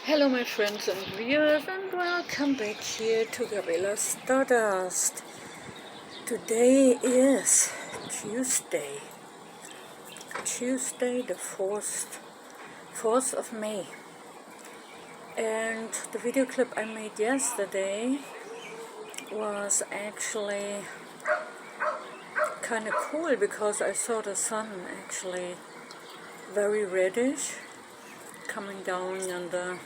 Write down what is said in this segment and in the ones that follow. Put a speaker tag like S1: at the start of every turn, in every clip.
S1: Hello my friends and viewers, and welcome back here to Gabriela's Stardust. Today is Tuesday the 4th of May, and the video clip I made yesterday was actually kind of cool because I saw the sun actually very reddish coming down on the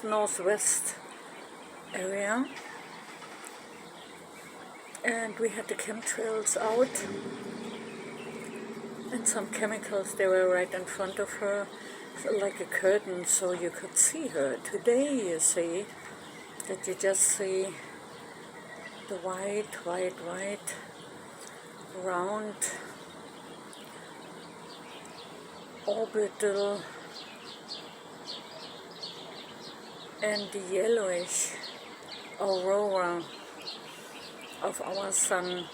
S1: northwest area, and we had the chemtrails out and some chemicals. They were right in front of her, like a curtain, so you could see her. Today you see that you just see the white round orbital and the yellowish aurora of our sun,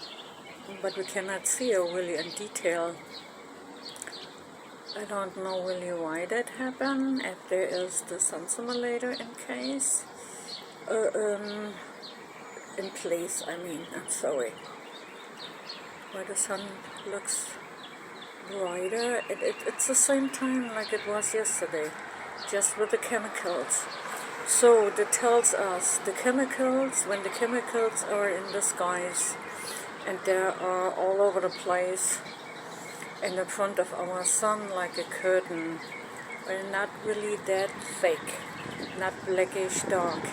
S1: but we cannot see her really in detail. I don't know really why that happened, if there is the sun simulator in place, I'm sorry. Why the sun looks brighter. It's the same time like it was yesterday, just with the chemicals. So that tells us the chemicals, when the chemicals are in the skies and they are all over the place in the front of our sun like a curtain, well, not really that thick, not blackish dark,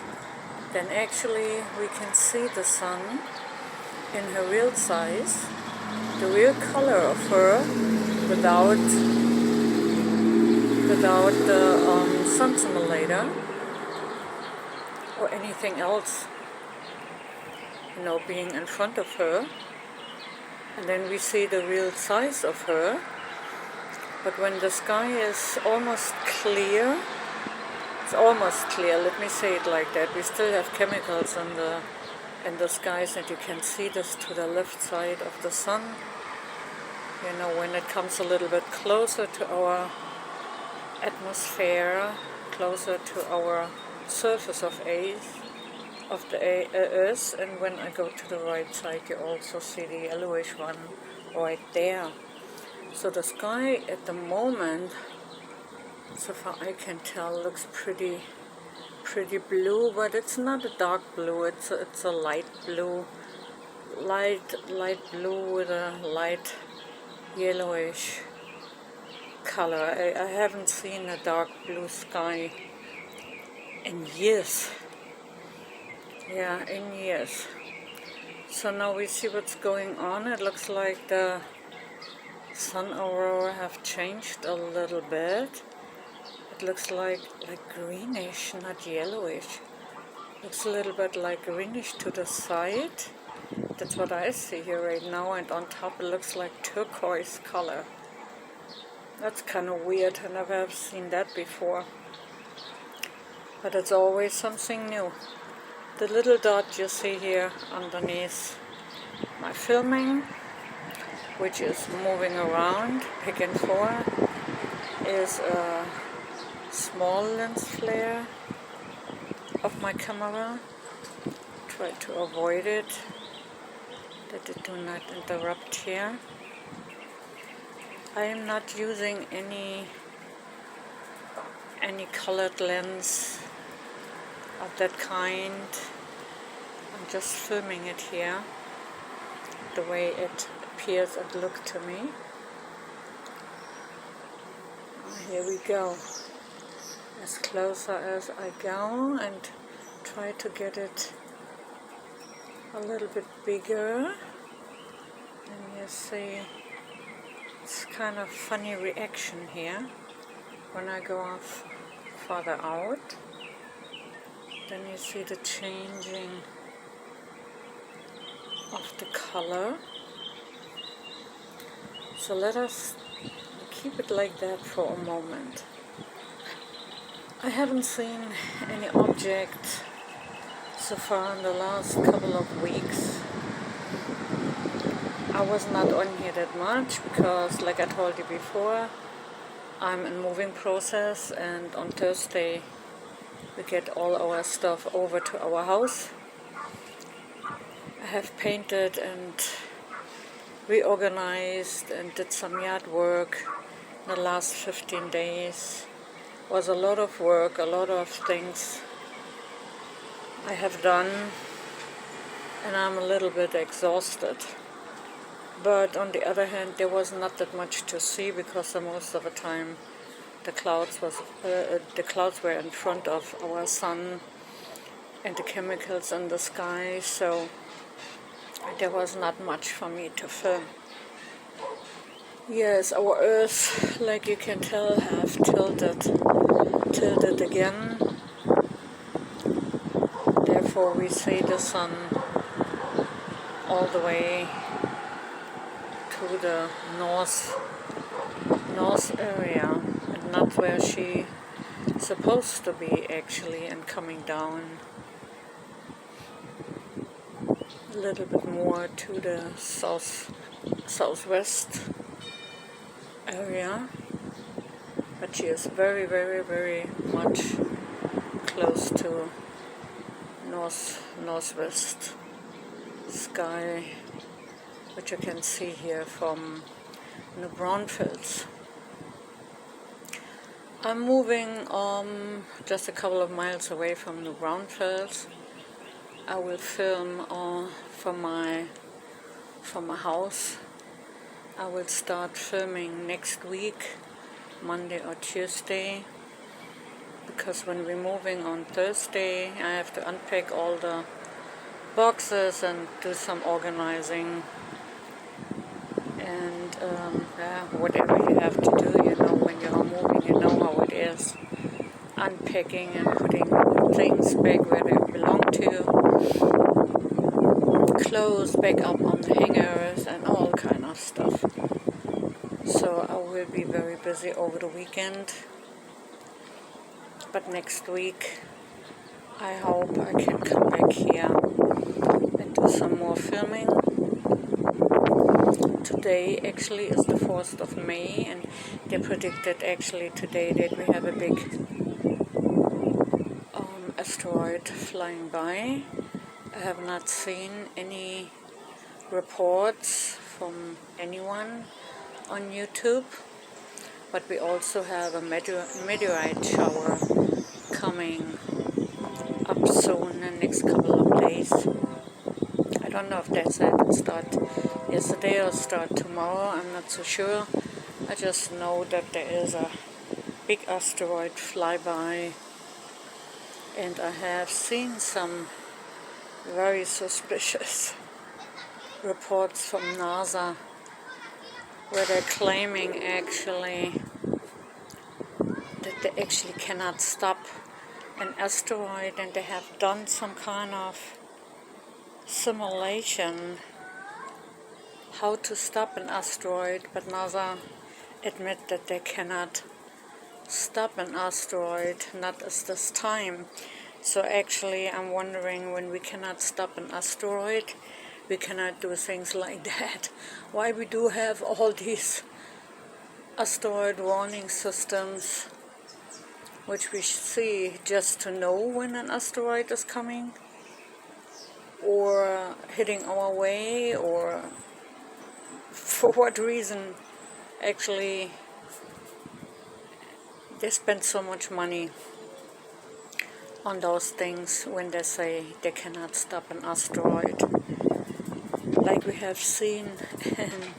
S1: then actually we can see the sun in her real size, the real color of her, without the sun simulator or anything else, being in front of her. And then we see the real size of her. But when the sky is almost clear, let me say it like that, we still have chemicals in the skies, and you can see this to the left side of the sun. When it comes a little bit closer to our atmosphere, closer to our surface of the Earth, and when I go to the right side, you also see the yellowish one right there. So the sky at the moment, so far I can tell, looks pretty blue, but it's not a dark blue. It's a light blue, light blue with a light yellowish color. I haven't seen a dark blue sky in years. Yeah, in years. So now we see what's going on. It looks like the sun aurora have changed a little bit. It looks like greenish, not yellowish. Looks a little bit like greenish to the side. That's what I see here right now, and on top it looks like turquoise color. That's kind of weird. I never have seen that before. But it's always something new. The little dot you see here underneath my filming, which is moving around back and forth, is a small lens flare of my camera. Try to avoid it, that it do not interrupt here. I am not using any colored lens of that kind. I'm just filming it here the way it appears and looks to me. Here we go, as closer as I go, and try to get it a little bit bigger. And you see it's kind of funny reaction here when I go off farther out. Then you see the changing of the color. So let us keep it like that for a moment. I haven't seen any object so far in the last couple of weeks I was not on here that much because, like I told you before, I'm in moving process, and on Thursday we get all our stuff over to our house. I have painted and reorganized and did some yard work in the last 15 days. It was a lot of work, a lot of things I have done, and I'm a little bit exhausted. But on the other hand, there was not that much to see because most of the time the clouds were in front of our sun and the chemicals in the sky, so there was not much for me to film. Yes, our Earth, like you can tell, have tilted again. Therefore we see the sun all the way to the north area, and not where she supposed to be actually, and coming down a little bit more to the southwest area, but she is very, very, very much close to northwest sky, which you can see here from the brownfields. I'm moving just a couple of miles away from the brownfields. I will film from my house. I will start filming next week, Monday or Tuesday, because when we're moving on Thursday, I have to unpack all the boxes and do some organizing, and whatever you have to do, when you're moving, you know how it is. Unpacking and putting things back where they belong to, clothes back up on the hangers and all kind of stuff. So I will be very busy over the weekend, but next week I hope I can come back here and do some more filming. Today actually is the 4th of May, and they predicted actually today that we have a big asteroid flying by. I have not seen any reports from anyone on YouTube, but we also have a meteorite shower coming up soon in the next couple of days. I don't know if that's it. It start yesterday or start tomorrow, I'm not so sure. I just know that there is a big asteroid flyby, and I have seen some very suspicious reports from NASA where they're claiming actually that they actually cannot stop an asteroid, and they have done some kind of simulation how to stop an asteroid, but NASA admit that they cannot stop an asteroid, not at this time. So actually I'm wondering, when we cannot stop an asteroid, we cannot do things like that. Why we do have all these asteroid warning systems, which we see just to know when an asteroid is coming or hitting our way, or for what reason actually they spend so much money on those things when they say they cannot stop an asteroid, like we have seen in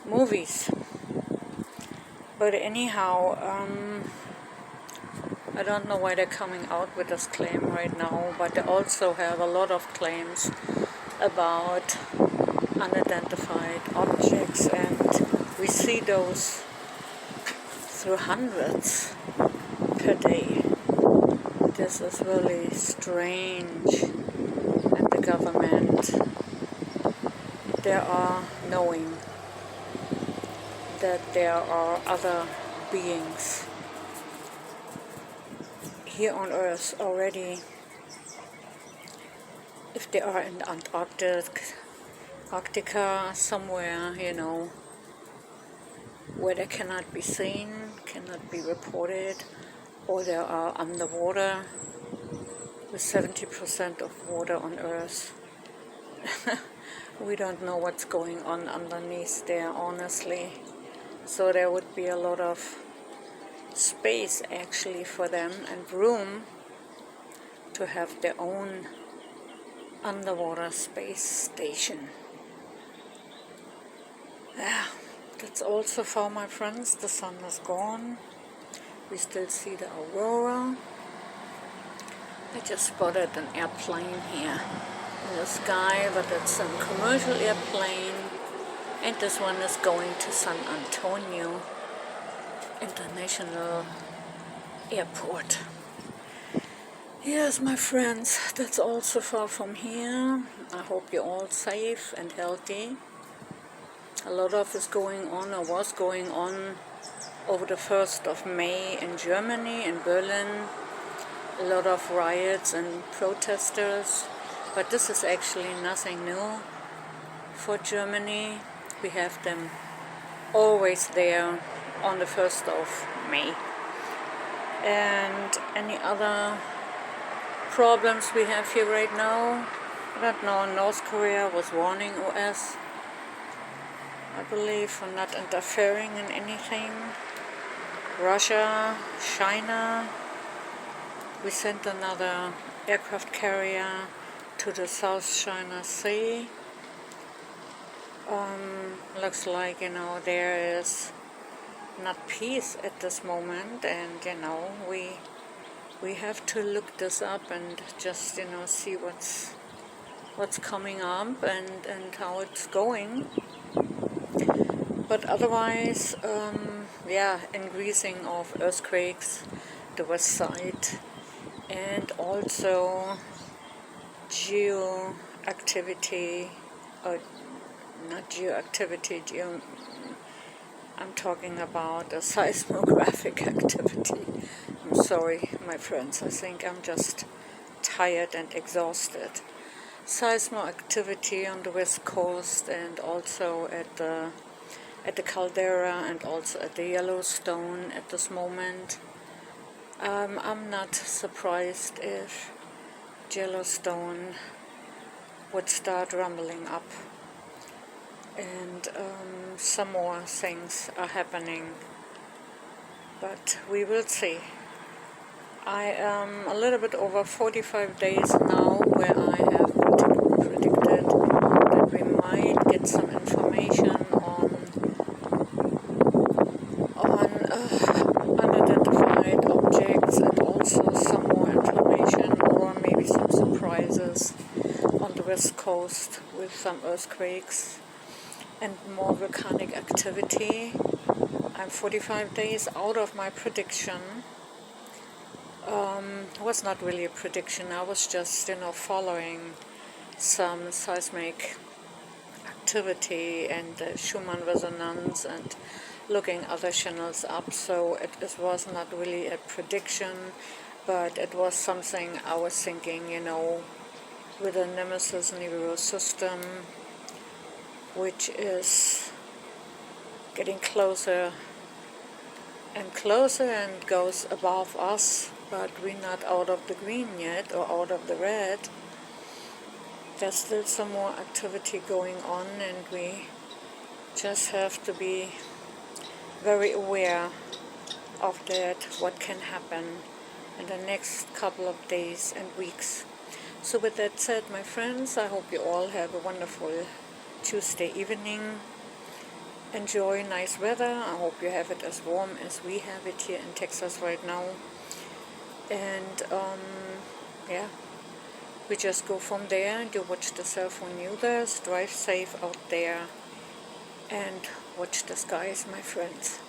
S1: movies. But anyhow, I don't know why they're coming out with this claim right now, but they also have a lot of claims about unidentified objects, and we see those through hundreds per day. This is really strange, and the government, they are knowing that there are other beings here on Earth already. If they are in the Antarctic, Arctica, somewhere, you know, where they cannot be seen, cannot be reported, or they are underwater with 70% of water on Earth. We don't know what's going on underneath there, honestly. So there would be a lot of space actually for them and room to have their own underwater space station. Yeah, that's all so far, my friends. The sun is gone. We still see the aurora. I just spotted an airplane here in the sky, but it's a commercial airplane, and this one is going to San Antonio International Airport. Yes, my friends, that's all so far from here. I hope you're all safe and healthy. A lot of is going on, or was going on, over the 1st of May in Germany, in Berlin. A lot of riots and protesters, but this is actually nothing new for Germany. We have them always there on the 1st of May. And any other problems we have here right now? I don't know. North Korea was warning US, I believe, for not interfering in anything. Russia, China. We sent another aircraft carrier to the South China Sea. Looks like, you know, there is not peace at this moment, and, you know, we have to look this up and just, you know, see what's coming up and how it's going. But otherwise, yeah, increasing of earthquakes, the west side, and also geoactivity, or not geoactivity, I'm talking about a seismographic activity. I'm sorry, my friends, I think I'm just tired and exhausted. Seismoactivity on the west coast, and also at the caldera, and also at the Yellowstone at this moment. I'm not surprised if Yellowstone would start rumbling up, and some more things are happening, but we will see. I am a little bit over 45 days now where I have predicted that we might get some information on unidentified objects, and also some more information, or maybe some surprises on the west coast with some earthquakes and more volcanic activity. I'm 45 days out of my prediction. It was not really a prediction. I was just, you know, following some seismic activity and Schumann resonance and looking other channels up. So it was not really a prediction, but it was something I was thinking, you know, with the Nemesis System, which is getting closer and closer and goes above us, but we're not out of the green yet, or out of the red. There's still some more activity going on, and we just have to be very aware of that, what can happen in the next couple of days and weeks. So with that said, my friends, I hope you all have a wonderful Tuesday evening. Enjoy nice weather. I hope you have it as warm as we have it here in Texas right now. And yeah, we just go from there. You watch the cell phone users, drive safe out there, and watch the skies, my friends.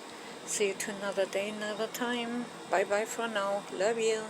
S1: See you to another day, another time. Bye bye for now. Love you.